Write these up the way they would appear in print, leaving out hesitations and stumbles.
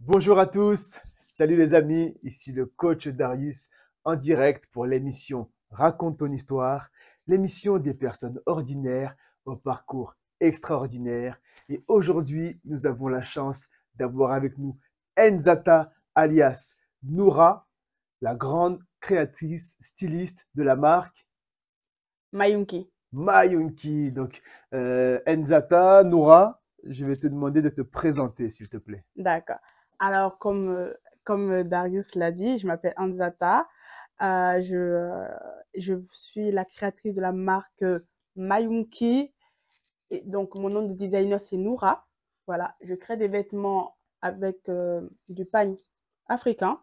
Bonjour à tous, salut les amis, ici le coach Darius en direct pour l'émission Raconte ton histoire, l'émission des personnes ordinaires au parcours extraordinaire. Et aujourd'hui, nous avons la chance d'avoir avec nous Enzata alias Noura, la grande créatrice styliste de la marque Mayunki. Mayunki. Donc, Enzata, Noura, je vais te demander de te présenter s'il te plaît. D'accord. Alors, comme Darius l'a dit, je m'appelle Anzata. Je suis la créatrice de la marque Mayunki. Et donc, mon nom de designer, c'est Noura. Voilà, je crée des vêtements avec du pagne africain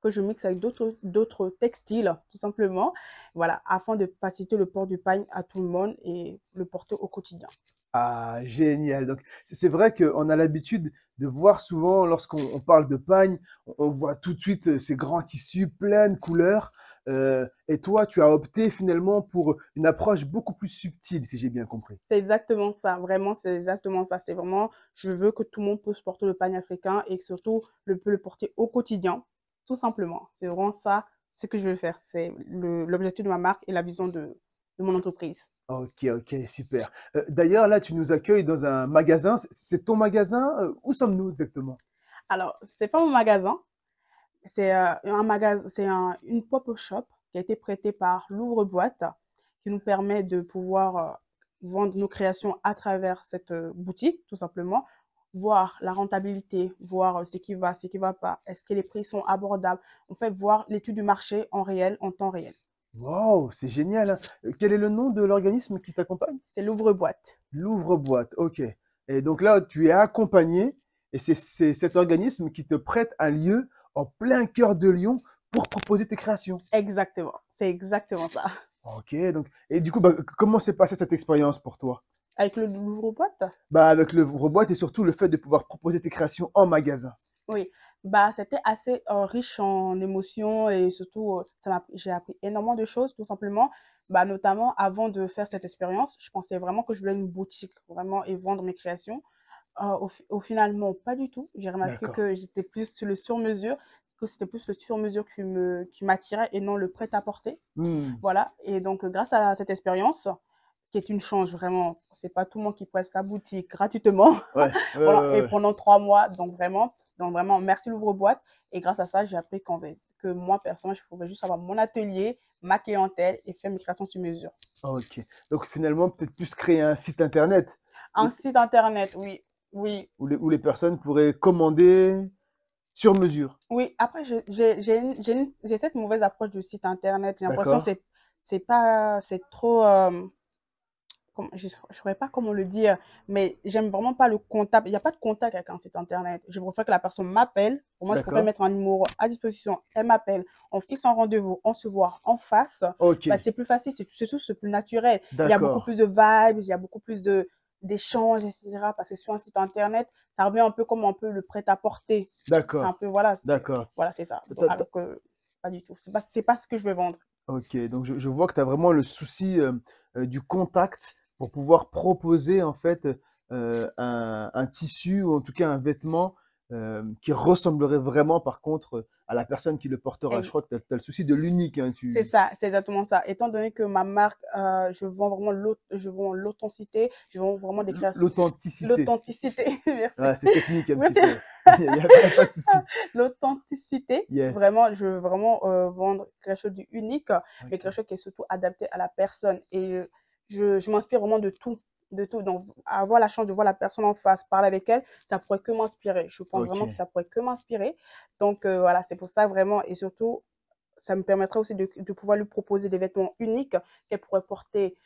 que je mixe avec d'autres textiles, tout simplement. Voilà, afin de faciliter le port du pagne à tout le monde et le porter au quotidien. Ah, génial. Donc, c'est vrai qu'on a l'habitude de voir souvent, lorsqu'on parle de pagne, on voit tout de suite ces grands tissus pleins de couleurs. Et toi, tu as opté finalement pour une approche beaucoup plus subtile, si j'ai bien compris. C'est exactement ça, vraiment, c'est exactement ça. C'est vraiment, je veux que tout le monde puisse porter le pagne africain et que surtout, peut le porter au quotidien, tout simplement. C'est vraiment ça, ce que je veux faire. C'est l'objectif de ma marque et la vision de mon entreprise. Ok, ok, super. D'ailleurs, là, tu nous accueilles dans un magasin. C'est ton magasin? Où sommes-nous exactement? Alors, c'est pas mon magasin, c'est un magasin, une pop-up shop qui a été prêtée par l'ouvre-boîte qui nous permet de pouvoir vendre nos créations à travers cette boutique, tout simplement, voir la rentabilité, voir ce qui va pas, est-ce que les prix sont abordables, en fait, voir l'étude du marché en réel, en temps réel. Wow, c'est génial, hein. Quel est le nom de l'organisme qui t'accompagne? C'est l'ouvre-boîte. L'ouvre-boîte, ok. Et donc là, tu es accompagné et c'est cet organisme qui te prête un lieu en plein cœur de Lyon pour proposer tes créations. Exactement, c'est exactement ça. Ok, donc, et du coup, bah, comment s'est passée cette expérience pour toi? Avec l'ouvre-boîte, Bah, avec l'ouvre-boîte et surtout le fait de pouvoir proposer tes créations en magasin. oui, bah, c'était assez riche en émotions et surtout, j'ai appris énormément de choses, tout simplement. Bah, notamment, avant de faire cette expérience, je pensais vraiment que je voulais une boutique, vraiment, et vendre mes créations. Finalement, pas du tout. J'ai remarqué D'accord. que j'étais plus sur le sur-mesure, que c'était plus le sur-mesure qui m'attirait et non le prêt-à-porter. Hmm. Voilà. Et donc, grâce à cette expérience, qui est une chance vraiment, c'est pas tout le monde qui prête sa boutique gratuitement. Ouais, ouais, Voilà. ouais, Et ouais. pendant 3 mois, donc vraiment, merci l'ouvre-boîte. Et grâce à ça, j'ai appris que moi, personnellement, je pouvais juste avoir mon atelier, ma clientèle et faire mes créations sur mesure. Ok. Donc finalement, peut-être plus créer un site internet Un site internet, oui, oui, où les personnes pourraient commander sur mesure. oui. Après, j'ai cette mauvaise approche du site internet. J'ai l'impression que D'accord? c'est trop, je ne saurais pas comment le dire, mais j'aime vraiment pas le contact. Il n'y a pas de contact avec un site internet. Je préfère que la personne m'appelle. Pour moi, je préfère D'accord? mettre un numéro à disposition. Elle m'appelle, on fixe un rendez-vous, on se voit en face. Ok. Bah, c'est plus facile, c'est plus naturel. Il y a beaucoup D'accord. plus de vibes, il y a beaucoup plus d'échanges, etc. Parce que sur un site internet, ça revient un peu comme un peu le prêt-à-porter. C'est un D'accord. peu, D'accord. voilà, c'est ça. Donc, T'as- t'as- alors que, pas du tout. C'est pas ce que je veux vendre. Ok, donc je vois que tu as vraiment le souci du contact pour pouvoir proposer en fait un tissu ou en tout cas un vêtement qui ressemblerait vraiment par contre à la personne qui le portera. Je crois que tu as, le souci de l'unique, hein, C'est ça, c'est exactement ça. Étant donné que ma marque, je vends l'authenticité, je vends vraiment des créations. l'authenticité. L'authenticité, merci. Ouais, c'est technique un petit Merci. peu. Il y a pas de souci. L'authenticité, Yes. vraiment, je veux vraiment vendre quelque chose d'unique, mais Ok. quelque chose qui est surtout adapté à la personne. Et je m'inspire vraiment de tout, de tout. Donc, avoir la chance de voir la personne en face, parler avec elle, ça pourrait que m'inspirer. Je pense Ok. vraiment que ça pourrait que m'inspirer. Donc, voilà, c'est pour ça vraiment, et surtout, ça me permettrait aussi de pouvoir lui proposer des vêtements uniques qu'elle pourrait porter,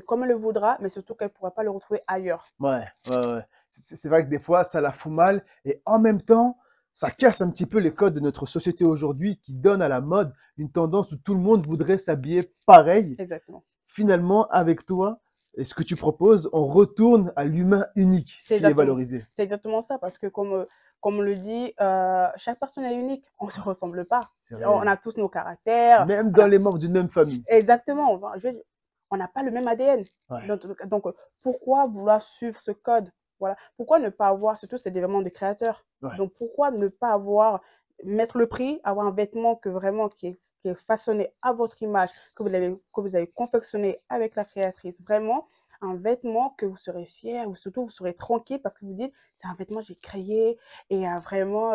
comme elle le voudra, mais surtout qu'elle ne pourrait pas le retrouver ailleurs. Ouais, ouais, ouais. C'est vrai que des fois, ça la fout mal et en même temps, ça casse un petit peu les codes de notre société aujourd'hui qui donne à la mode une tendance où tout le monde voudrait s'habiller pareil. Exactement. Finalement, avec toi et ce que tu proposes, on retourne à l'humain unique C'est qui est exactement, valorisé. c'est exactement ça, parce que comme on le dit, chaque personne est unique. On ne se ressemble pas. C'est On réel. a tous nos caractères. Même On dans a, les membres d'une même famille. exactement. On n'a pas le même ADN. Ouais. Donc, pourquoi vouloir suivre ce code? Voilà. Pourquoi ne pas avoir, surtout c'est des vêtements de créateurs. Ouais. Donc pourquoi ne pas avoir, mettre le prix, avoir un vêtement que vraiment qui est façonné à votre image, que vous avez confectionné avec la créatrice. Vraiment, un vêtement que vous serez fier, ou surtout vous serez tranquille parce que vous dites, c'est un vêtement que j'ai créé et vraiment,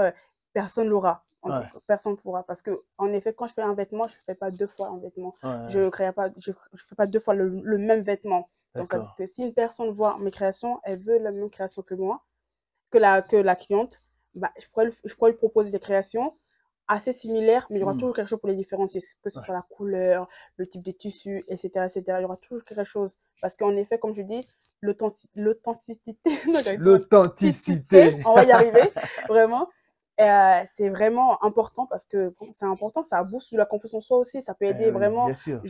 personne l'aura. Ouais. Personne ne pourra. Parce que, en effet, quand je fais un vêtement, je ne fais pas deux fois un vêtement. Ouais. Je ne crée pas, je fais pas deux fois le même vêtement. Donc, ça veut dire D'accord. que si une personne voit mes créations, elle veut la même création que moi, que la cliente, bah, je pourrais lui proposer des créations assez similaires, mais il y aura Hmm. toujours quelque chose pour les différencier, que ce Ouais. soit la couleur, le type de tissu, etc., etc. Il y aura toujours quelque chose. Parce qu'en effet, comme je dis, l'authenticité, non, j'arrive pas. L'authenticité, L'authenticité. on va y arriver, vraiment. C'est vraiment important parce que bon, c'est important, ça booste la confiance en soi aussi, ça peut aider Oui, vraiment. bien sûr.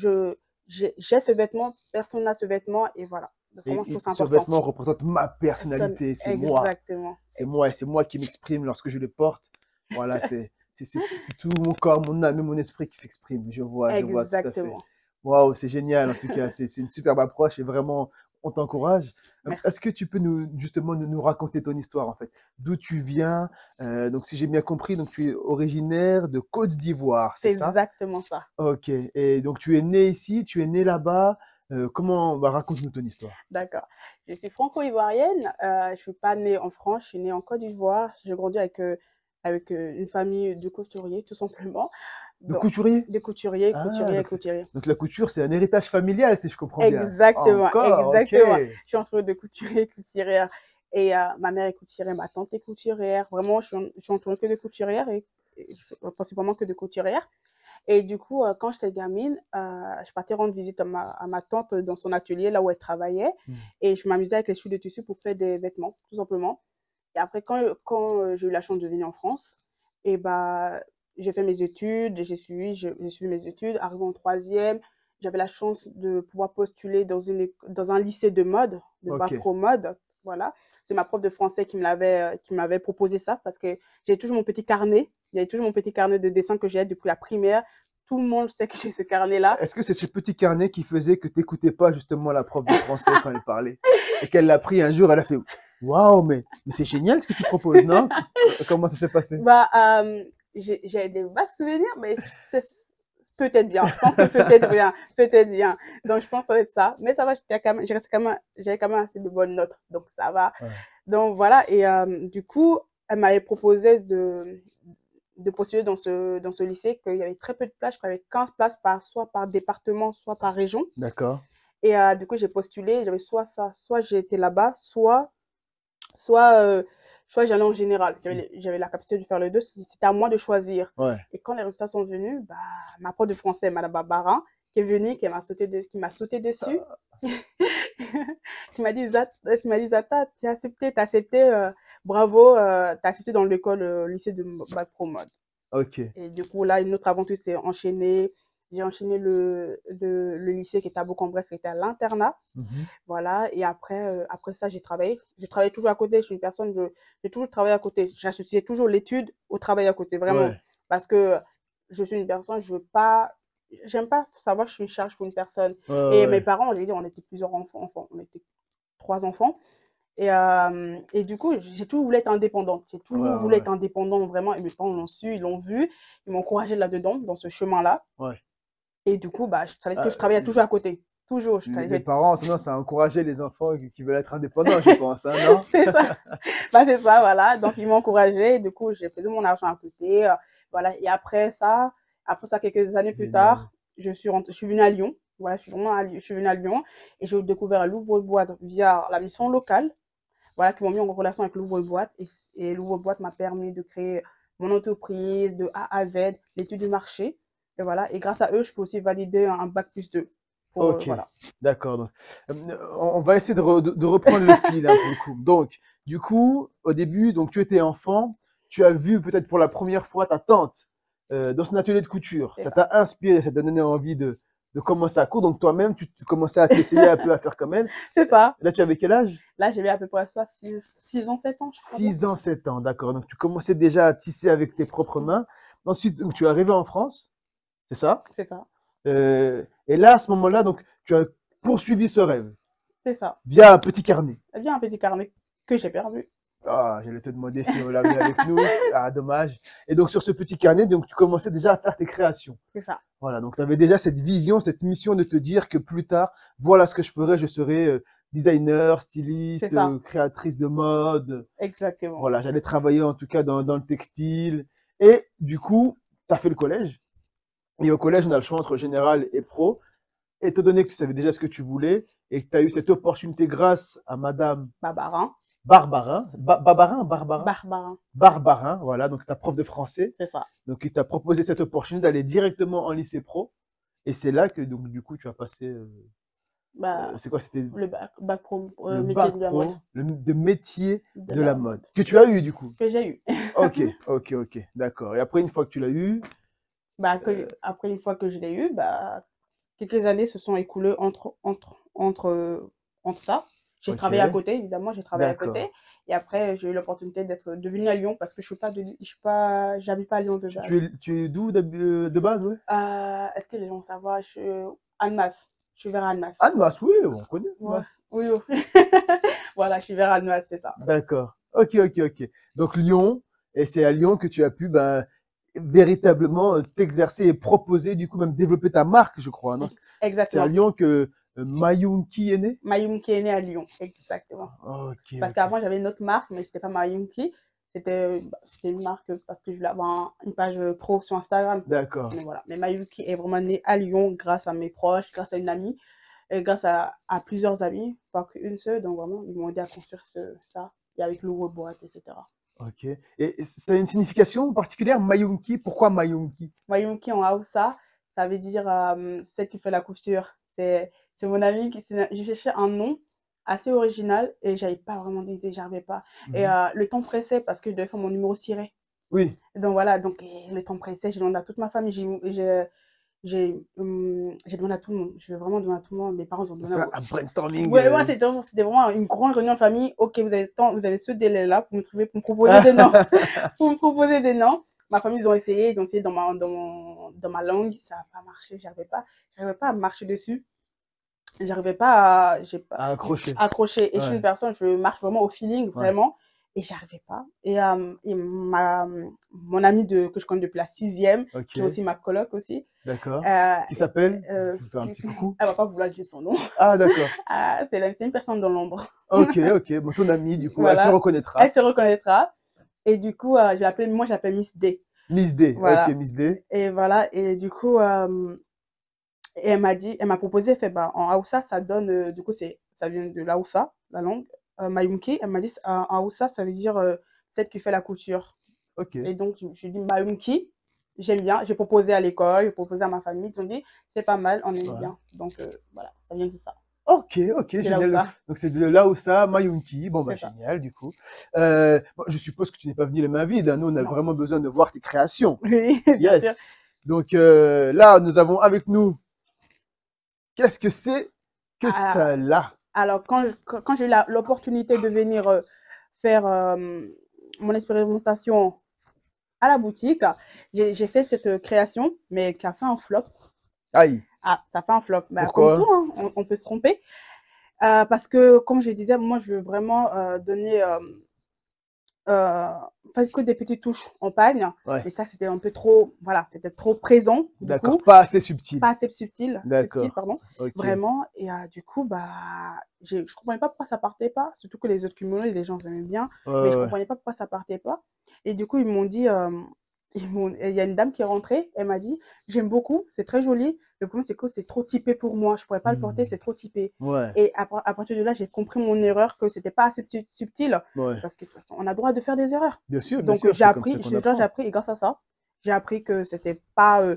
J'ai ce vêtement, personne n'a ce vêtement, et voilà. Vraiment, je trouve Et ça ce important. vêtement représente ma Ça, personnalité, c'est moi. exactement. C'est moi et c'est moi qui m'exprime lorsque je le porte. Voilà, c'est tout mon corps, mon âme et mon esprit qui s'expriment. Je vois tout à fait. Exactement. Waouh, c'est génial en tout cas, c'est une superbe approche et vraiment, on t'encourage. Merci. Est-ce que tu peux justement nous raconter ton histoire en fait? D'où tu viens? Donc si j'ai bien compris, donc tu es originaire de Côte d'Ivoire, c'est C'est ça? exactement ça. Ok. Et donc tu es né ici, tu es né là-bas. Comment, bah, raconte-nous ton histoire. D'accord. Je suis franco-ivoirienne. Je ne suis pas née en France, je suis née en Côte d'Ivoire. J'ai grandi avec une famille de couturiers, tout simplement. De Donc, couturier? des couturiers, Ah, couturiers, couturiers. donc la couture, c'est un héritage familial, si je comprends bien. Exactement, Encore, ok. exactement. Je suis entourée de couturiers, couturières. Et ma mère est couturière, ma tante est couturière. Vraiment, je suis entourée que de couturières principalement que de couturières. Et du coup, quand j'étais gamine, je partais rendre visite à ma tante dans son atelier, là où elle travaillait. Hmm. Et je m'amusais avec les fils de tissu pour faire des vêtements, tout simplement. Et après, quand j'ai eu la chance de venir en France, et bah, j'ai fait mes études, j'ai suivi mes études. Arrivé en troisième, j'avais la chance de pouvoir postuler dans un lycée de mode, de Ok. bac pro mode. Voilà. C'est ma prof de français qui m'avait proposé ça parce que j'ai toujours mon petit carnet. Il y avait toujours mon petit carnet de dessin que j'ai depuis la primaire. Tout le monde sait que j'ai ce carnet-là. Est-ce que c'est ce petit carnet qui faisait que tu n'écoutais pas justement la prof de français quand elle parlait et qu'elle l'a pris un jour, elle a fait waouh, mais c'est génial ce que tu proposes, non? Comment ça s'est passé? Bah, j'ai des vagues souvenirs, mais c'est peut-être bien. Je pense que peut-être bien, peut-être bien. Donc, je pense que ça va être ça. Mais ça va, j'avais quand même assez de bonnes notes. Donc, ça va. Ouais. Donc, voilà. Et du coup, elle m'avait proposé de postuler dans ce lycée, qu'il y avait très peu de places. Je crois qu'il y avait 15 places soit par département, soit par région. D'accord. Et du coup, j'ai postulé. J'avais soit ça, soit j'ai été là-bas, soit, soit j'allais en général. J'avais la capacité de faire les deux. C'était à moi de choisir. Ouais. Et quand les résultats sont venus, bah, ma prof de français, Madame Barbara, qui est venue, qui m'a sauté dessus, qui m'a dit, Zata, tu as accepté, bravo, tu as accepté dans l'école, lycée de Bac Pro Mode. Ok. Et du coup, là, une autre aventure s'est enchaînée. J'ai enchaîné le lycée qui était à Bourg-en-Bresse, qui était à l'internat. Mhm. Voilà. Et après ça, j'ai travaillé. J'ai travaillé toujours à côté. Je suis une personne, j'ai toujours travaillé à côté. J'associais toujours l'étude au travail à côté, vraiment. Ouais. Parce que je suis une personne, j'aime pas savoir que je suis une charge pour une personne. Ouais, Et mes ouais. parents, je veux dire, on était plusieurs enfants. On était 3 enfants. Et du coup, j'ai toujours voulu être indépendante. J'ai Ouais, toujours voulu ouais. être indépendante, vraiment. Et mes parents l'ont su, ils l'ont vu. Ils m'ont encouragée là-dedans, dans ce chemin-là. Ouais. Et du coup, bah, je savais que Ah, je travaillais toujours à côté. Toujours. les parents ont tendance à encourager les enfants qui veulent être indépendants, je pense, hein, non? C'est ça. Bah, c'est ça, voilà. Donc, ils m'ont encouragée. Du coup, j'ai fait mon argent à côté. Voilà. Et après ça, quelques années plus Génial. tard, je suis venue à Lyon. Voilà, je suis venue à Lyon et j'ai découvert l'ouvre-boîte via la mission locale. Voilà, qui m'ont mis en relation avec l'ouvre-boîte. Et l'ouvre-boîte m'a permis de créer mon entreprise de A à Z, l'étude du marché. Et voilà. Et grâce à eux, je peux aussi valider un bac plus 2. Ok, Voilà. d'accord. Donc, on va essayer de reprendre le fil hein, pour le coup. Donc, du coup, au début, donc tu étais enfant, tu as vu peut-être pour la première fois ta tante dans son atelier de couture. C'est Ça ça. t'a inspiré, ça t'a donné envie de commencer à coudre. Donc toi-même, tu commençais à t'essayer un peu à faire comme elle. C'est ça. Là, tu avais quel âge? Là, j'ai eu à peu près soit 6 ans, 7 ans, je crois bien. 6 ans, 7 ans, d'accord. Donc tu commençais déjà à tisser avec tes propres mains. Ensuite, donc, tu es arrivé en France, c'est ça? C'est ça. Et là, à ce moment-là, donc tu as poursuivi ce rêve C'est ça. via un petit carnet. Eh bien, un petit carnet. que j'ai perdu. Ah, j'allais te demander si on l'avait avec nous. Ah, dommage. Et donc, sur ce petit carnet, donc, tu commençais déjà à faire tes créations. C'est ça. Voilà, donc tu avais déjà cette vision, cette mission de te dire que plus tard, voilà ce que je ferai, je serai designer, C'est styliste, ça, créatrice de mode. exactement. Voilà, j'allais travailler en tout cas dans le textile. Et du coup, tu as fait le collège. Et au collège, on a le choix entre général et pro. Étant donné que tu savais déjà ce que tu voulais et que tu as eu cette opportunité grâce à Madame Barbarin. Barbarin, Barbarin, Barbarin, Barbarin, Barbarin, voilà, donc ta prof de français. c'est ça. Donc, il t'a proposé cette opportunité d'aller directement en lycée pro. Et c'est là que, donc, du coup, tu as passé, Bah, c'est quoi, c'était bac pro, le métier bac de la mode. pro de métier De de la la mode, mode. que tu as eu, du coup. Que j'ai eu. Ok, ok, ok, d'accord. Et après, une fois que tu l'as eu, Bah, euh, après, une fois que je l'ai eu, bah, quelques années se sont écoulées entre ça. J'ai ok, travaillé à côté, évidemment, j'ai travaillé à côté. d'accord. Et après, j'ai eu l'opportunité d'être devenue à Lyon parce que j'habite pas à Lyon de base. Tu es d'où de base, ouais? Est-ce que les gens savent? Je suis Annemasse. Je suis vers Annemasse. Annemasse, oui, on connaît Ouais, Annemasse. oui, oui. Voilà, je suis vers Annemasse, c'est ça. D'accord. Ok, ok, ok. Donc Lyon, et c'est à Lyon que tu as pu ben, véritablement t'exercer et proposer, du coup même développer ta marque, je crois. Non? C'est à Exactement. Lyon que Mayunki est né? Mayumki est né à Lyon, exactement. Ok, Parce ok. qu'avant, j'avais une autre marque, mais c'était pas Mayumki. C'était une marque parce que je voulais avoir une page pro sur Instagram. D'accord. Mais voilà. Mais Mayuki est vraiment né à Lyon grâce à mes proches, grâce à une amie, et grâce à plusieurs amis, pas qu'une seule. Donc vraiment, ils m'ont aidé à construire ça. Et avec l'ouvre boîte, etc. Ok. Et ça a une signification particulière, Mayunki? Pourquoi Mayunki? Mayumki en Hausa, ça veut dire celle qui fait la couture. C'est mon ami j'ai cherché un nom assez original et j'avais pas vraiment d'idée, j'arrivais pas. Et Mhm. le temps pressait parce que je devais faire mon numéro ciré. Oui. Donc voilà, donc le temps pressait, j'ai demandé à toute ma famille, j'ai demandé à tout le monde. Je vais vraiment demander à tout le monde. Mes parents ont On donné. fait un brainstorming. Ouais, ouais, c'était vraiment une grande réunion de famille. Ok, vous avez le temps, vous avez ce délai-là pour me trouver, pour me proposer des noms. Pour me proposer des noms. Ma famille, ils ont essayé dans ma langue, ça n'a pas marché, j'arrivais pas à marcher dessus, j'arrivais pas à, j'ai pas, À accrocher. accrocher. Et je suis Ouais, une personne, je marche vraiment au feeling, ouais. vraiment, et j'arrivais pas. Et mon amie que je connais depuis la sixième, qui est Ok, aussi ma coloc aussi, d'accord. euh, Qui s'appelle? euh, Je vous fais un petit coucou. elle va pas vouloir dire son nom. Ah, d'accord. C'est une personne dans l'ombre. Ok, ok. Bon, ton amie, du coup, elle se Voilà, elle reconnaîtra. se reconnaîtra. Et du coup, moi, j'appelle Miss D. Miss D. Ok, Voilà. Miss D. Et voilà, et du coup, et elle m'a proposé, elle fait, bah, en Hausa, ça donne, du coup, ça vient de l'Hausa, la langue, Mayumki. Elle m'a dit, en Hausa, ça veut dire celle qui fait la couture. Ok. Et donc, je dis Mayumki, j'aime bien. J'ai proposé à l'école, j'ai proposé à ma famille, ils ont dit, c'est pas mal, on aime Ouais. bien. Donc, voilà, ça vient de ça, Ok, ok, de génial. l'Hausa, Donc c'est de là où ça, Mayunki. Bon, bah c'est ça. génial, du coup. Bon, je suppose que tu n'es pas venu les mains vides, hein. Nous, on a Non, vraiment besoin de voir tes créations. oui, bien sûr. Yes. Donc là, nous avons avec nous, qu'est-ce que c'est que Ah, ça là? alors, quand j'ai eu l'opportunité de venir faire mon expérimentation à la boutique, j'ai fait cette création, mais qui a fait un flop. Aïe. Ah, ça fait un flop. Bah, comme tout, Pourquoi? hein, on peut se tromper. Parce que, comme je disais, moi, je veux vraiment donner euh, pas que des petites touches en pagne. Ouais. Mais ça, c'était un peu trop, voilà, c'était trop présent, du D'accord. coup. Pas assez subtil. Pas assez subtil, D'accord. pardon, Ok. vraiment. Et du coup, bah, je comprenais pas pourquoi ça partait pas. Surtout que les autres kimonos, les gens aimaient bien, Ouais, mais je ouais, ouais. comprenais pas pourquoi ça partait pas. Et du coup, ils m'ont dit, il y a une dame qui est rentrée, elle m'a dit, j'aime beaucoup, c'est très joli. Le problème, c'est que c'est trop typé pour moi. Je pourrais pas le porter, Hmm. c'est trop typé. Ouais. Et à partir de là, j'ai compris mon erreur, que c'était pas assez subtil, Ouais. parce que de toute façon, on a le droit de faire des erreurs. Bien Donc, sûr, c'est comme ça qu'on j'ai apprend. appris, et grâce à ça, j'ai appris que c'était pas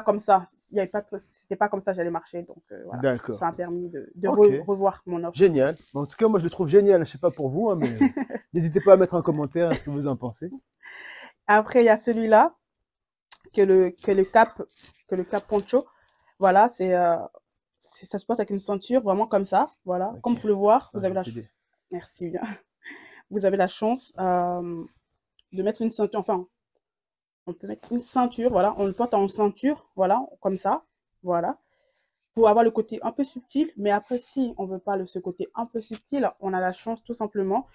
comme ça. Il y avait pas, c'était pas comme ça que j'allais marcher. Donc, voilà. Ça D'accord. m'a permis de Ok. revoir mon offre. Génial. Bon, en tout cas, moi, je le trouve génial. Je sais pas pour vous, hein, mais n'hésitez pas à mettre un commentaire ce que vous en pensez. Après, il y a celui-là, que le cap poncho. Voilà, ça se porte avec une ceinture, vraiment comme ça. Voilà. Ok. Comme vous pouvez le voir, Attends, je vais t'aider. merci bien. Vous avez la chance de mettre une ceinture, enfin, on peut mettre une ceinture, voilà, on le porte en ceinture, voilà, comme ça, voilà. pour avoir le côté un peu subtil. Mais après, si on veut pas ce côté un peu subtil, on a la chance tout simplement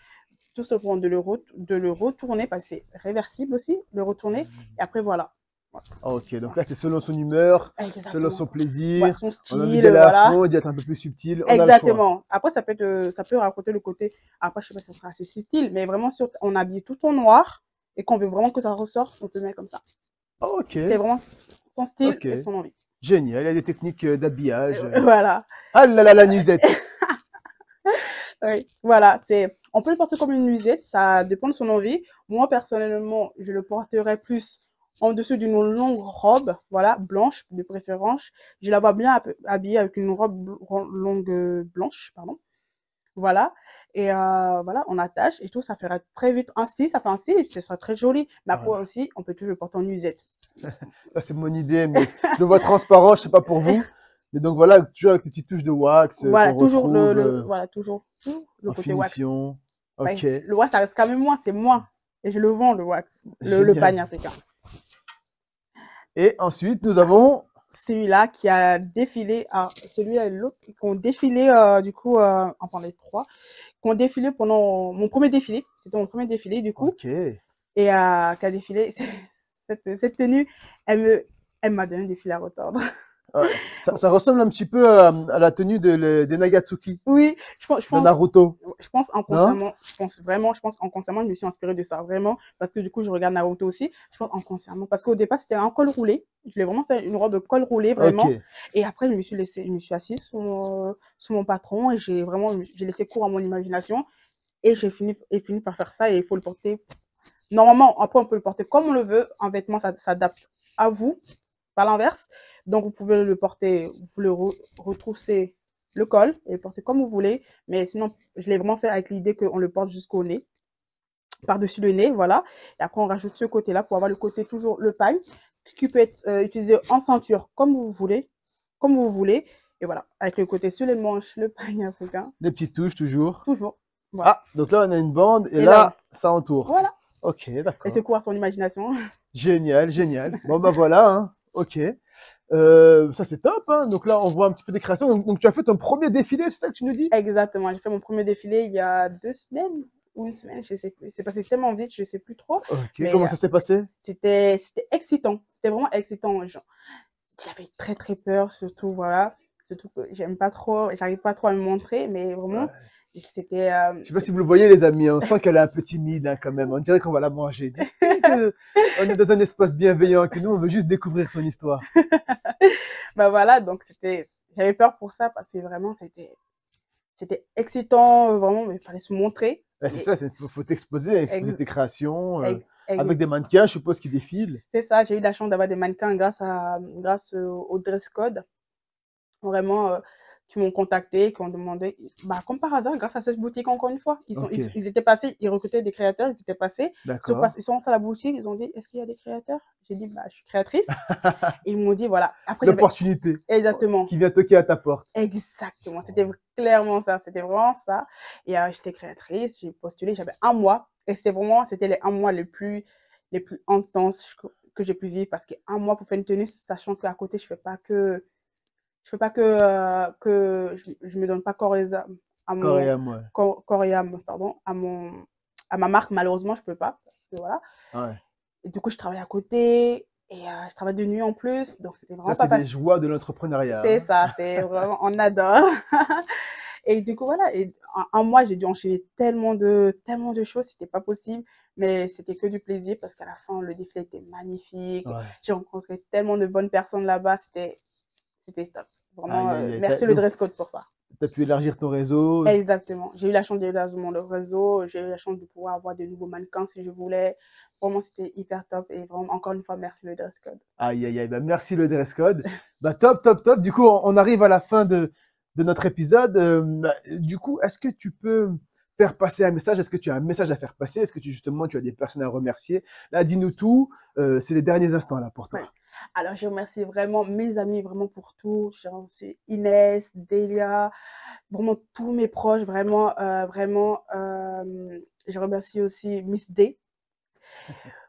de le retourner, parce que c'est réversible aussi, le retourner. Et après, voilà. Voilà. Ok, donc là, c'est selon son humeur, selon Exactement son ça. Voilà, plaisir. son On a envie style, d'y aller à voilà. fond, d'y être un peu plus subtil. On a le choix. Exactement. Après, ça peut raconter le côté. Après, je sais pas si ça sera assez subtil, mais vraiment, si on habille tout en noir et qu'on veut vraiment que ça ressorte, on peut mettre comme ça. Ok, C'est vraiment son style ok. et son envie. Génial. Il y a des techniques d'habillage. Voilà. Ah là là, la nuisette. Oui, voilà, on peut le porter comme une nuisette, ça dépend de son envie. Moi, personnellement, je le porterais plus en dessous d'une longue robe, voilà, blanche de préférence. Je la vois bien habillée avec une robe longue blanche, pardon. Voilà. Et voilà, on attache et tout, ça ferait très vite un style, ça fait un style et ce sera très joli. Mais après Ouais. aussi, on peut toujours le porter en nuisette. Ça, c'est mon idée, mais je le vois transparent, je sais pas pour vous. Mais donc voilà, toujours avec des petites touches de wax Voilà, qu'on toujours retrouve voilà, toujours le en côté wax. finition. Ouais, Ok, le wax, ça reste quand même moi, c'est moi. Et je le vends, le wax, le génial. pagne africain. Et ensuite, nous avons. Celui-là qui a défilé, celui-là et l'autre, qui ont défilé, du coup, enfin les trois, qui ont défilé pendant mon premier défilé. C'était mon premier défilé, du coup, Ok. et qui a défilé. Cette tenue, elle me, elle m'a donné des fils à retordre. Ouais. Ça ressemble un petit peu à la tenue des Nagatsuki Oui, de Naruto, je pense non? inconsciemment, je pense inconsciemment, je me suis inspirée de ça, vraiment, parce que du coup, je regarde Naruto aussi, je pense inconsciemment, parce qu'au départ, c'était un col roulé, je voulais vraiment faire une robe de col roulé, Ok. vraiment, et après, je me suis assise sur mon patron, et j'ai laissé cours à mon imagination, et fini par faire ça, et il faut le porter, normalement, après, on peut le porter comme on le veut, un vêtement, ça s'adapte à vous, pas l'inverse. Donc, vous pouvez le porter, vous le retrousser le col et le porter comme vous voulez. Mais sinon, je l'ai vraiment fait avec l'idée qu'on le porte jusqu'au nez, par-dessus le nez, voilà. Et après, on rajoute ce côté-là pour avoir le côté toujours le pagne, qui peut être utilisé en ceinture comme vous voulez, comme vous voulez. Et voilà, avec le côté sur les manches, le pagne africain, Des petites touches toujours. toujours. Voilà. Ah, donc là, on a une bande et Et là, là, ça entoure. voilà. Ok, Laissez d'accord. courir son imagination. Génial, génial. Bon, bah voilà, hein. Ok. Ça, c'est top, hein. Donc là, on voit un petit peu des créations. Donc, tu as fait ton premier défilé, c'est ça que tu nous dis? Exactement. J'ai fait mon premier défilé il y a 2 semaines ou une semaine, je sais plus. C'est passé tellement vite, je sais plus trop. Ok, Mais comment ça s'est passé? c'était excitant. C'était vraiment excitant. Genre, j'avais très très peur, surtout voilà. Surtout que j'arrive pas trop à me montrer, mais vraiment, Ouais. c'était. Je sais pas si vous le voyez, les amis, hein. On sent qu'elle est un peu timide, hein, quand même. On dirait qu'on va la manger. Dites-lui que on est dans un espace bienveillant, que nous, on veut juste découvrir son histoire. Bah voilà, donc j'avais peur pour ça parce que vraiment c'était excitant, vraiment, mais il fallait se montrer. Ouais, c'est Mais ça, faut t'exposer, exposer ex- tes créations, avec ex- des mannequins, je suppose, qui défilent. c'est ça, j'ai eu la chance d'avoir des mannequins grâce au dress code. Vraiment, qui m'ont contacté, qui ont demandé, bah, comme par hasard, grâce à cette boutique, encore une fois, Ok, ils étaient passés, ils recrutaient des créateurs, ils étaient passés, d'accord. ils sont rentrés à la boutique, ils ont dit, est-ce qu'il y a des créateurs? J'ai dit, bah, je suis créatrice. Et ils m'ont dit, voilà. Après, j'avais L'opportunité exactement, qui vient toquer à ta porte. exactement, c'était clairement ça, c'était vraiment ça. Et j'étais créatrice, j'ai postulé, j'avais un mois, et c'était les un mois les plus intenses que j'ai pu vivre, parce qu'un mois pour faire une tenue, sachant qu'à côté, je fais pas que je me donne pas corps et âme à Corps et mon âme, ouais. corps et âme, pardon, à ma marque. Malheureusement, je peux pas parce que voilà. Ouais. Et du coup, je travaille à côté et je travaille de nuit en plus, donc c'était Ça, vraiment pas c'est les facile. joies de l'entrepreneuriat, C'est hein. ça, c'est vraiment, on adore. Et du coup, voilà. Et en un mois, j'ai dû enchaîner tellement de choses, c'était pas possible, mais c'était que du plaisir parce qu'à la fin, le défilé était magnifique. Ouais. J'ai rencontré tellement de bonnes personnes là-bas, c'était top. Vraiment, Aïe, aïe, aïe. merci le Donc, dress code pour ça. tu as pu élargir ton réseau. Exactement. J'ai eu la chance d'élargir mon réseau, j'ai eu la chance de pouvoir avoir de nouveaux mannequins si je voulais. Vraiment, c'était hyper top et vraiment, encore une fois, merci le dress code. Aïe, aïe, aïe. Bah, merci le dress code. Bah, top, top, top. Du coup, on arrive à la fin de notre épisode. Bah, du coup, est-ce que tu peux faire passer un message? Est-ce que tu as un message à faire passer? Est-ce que justement, tu as des personnes à remercier? Là, dis-nous tout. C'est les derniers instants là pour Ouais. toi. Alors, je remercie vraiment mes amis, vraiment pour tout. Je remercie Inès, Delia, vraiment tous mes proches, vraiment. Je remercie aussi Miss D,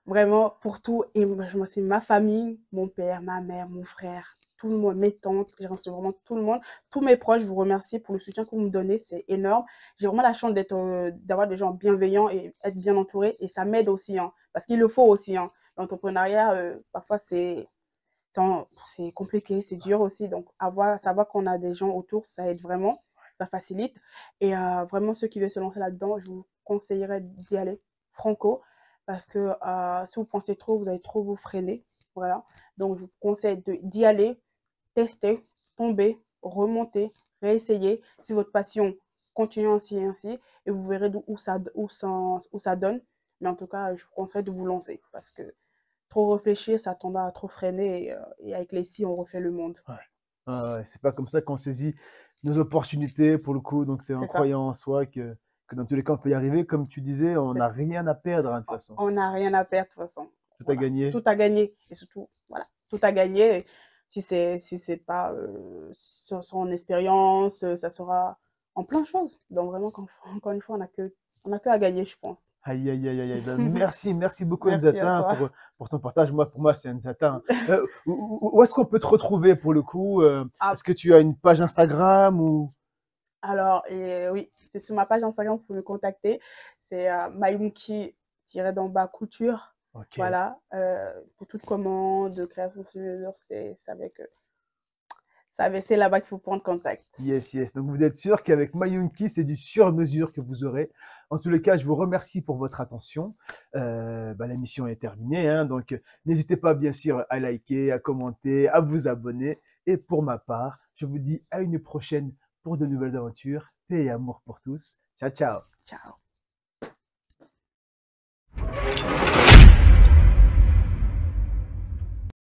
vraiment pour tout. Et je remercie ma famille, mon père, ma mère, mon frère. tout le monde, mes tantes, j'ai remercié vraiment tout le monde. Tous mes proches, je vous remercie pour le soutien que vous me donnez, c'est énorme. J'ai vraiment la chance d'avoir des gens bienveillants et être bien entourée et ça m'aide aussi, hein, parce qu'il le faut aussi, hein. L'entrepreneuriat, parfois c'est compliqué, c'est dur aussi, donc savoir qu'on a des gens autour, ça aide vraiment, ça facilite et vraiment ceux qui veulent se lancer là-dedans, je vous conseillerais d'y aller franco parce que, si vous pensez trop, vous allez trop vous freiner, voilà. Donc je vous conseille d'y aller, tester, tomber, remonter, réessayer. Si votre passion, continuez ainsi et ainsi et vous verrez où ça donne. Mais en tout cas, je vous conseillerais de vous lancer parce que trop réfléchir, ça tombe à trop freiner et avec les si, on refait le monde. Ouais. Ouais, c'est pas comme ça qu'on saisit nos opportunités pour le coup. Donc c'est en C'est ça. croyant en soi que dans tous les cas on peut y arriver. Comme tu disais, on n'a rien à perdre hein, de toute façon. On n'a rien à perdre de toute façon. Tout à Voilà. gagner. Tout à gagner et surtout, voilà, tout à gagner. Si c'est pas son expérience, ça sera en plein de choses. Donc vraiment, encore une fois, on a que à gagner, je pense. Aïe, aïe, aïe, aïe, aïe. Ben, merci, merci beaucoup Merci à Nzata toi. pour ton partage. Moi, pour moi, c'est Nzata. Hein. Où est-ce qu'on peut te retrouver pour le coup? Ah, Est-ce que tu as une page Instagram ou... alors, et oui, c'est sur ma page Instagram, vous pouvez me contacter. C'est Mayunki _ couture. Ok. Voilà, pour toute commande de création sur mesure, c'est là-bas qu'il faut prendre contact. Yes, yes. Donc vous êtes sûr qu'avec Mayunki, c'est du sur-mesure que vous aurez. En tous les cas, je vous remercie pour votre attention. Bah, la mission est terminée, hein, donc n'hésitez pas bien sûr à liker, à commenter, à vous abonner. Et pour ma part, je vous dis à une prochaine pour de nouvelles aventures. Paix et amour pour tous. Ciao, ciao. Ciao.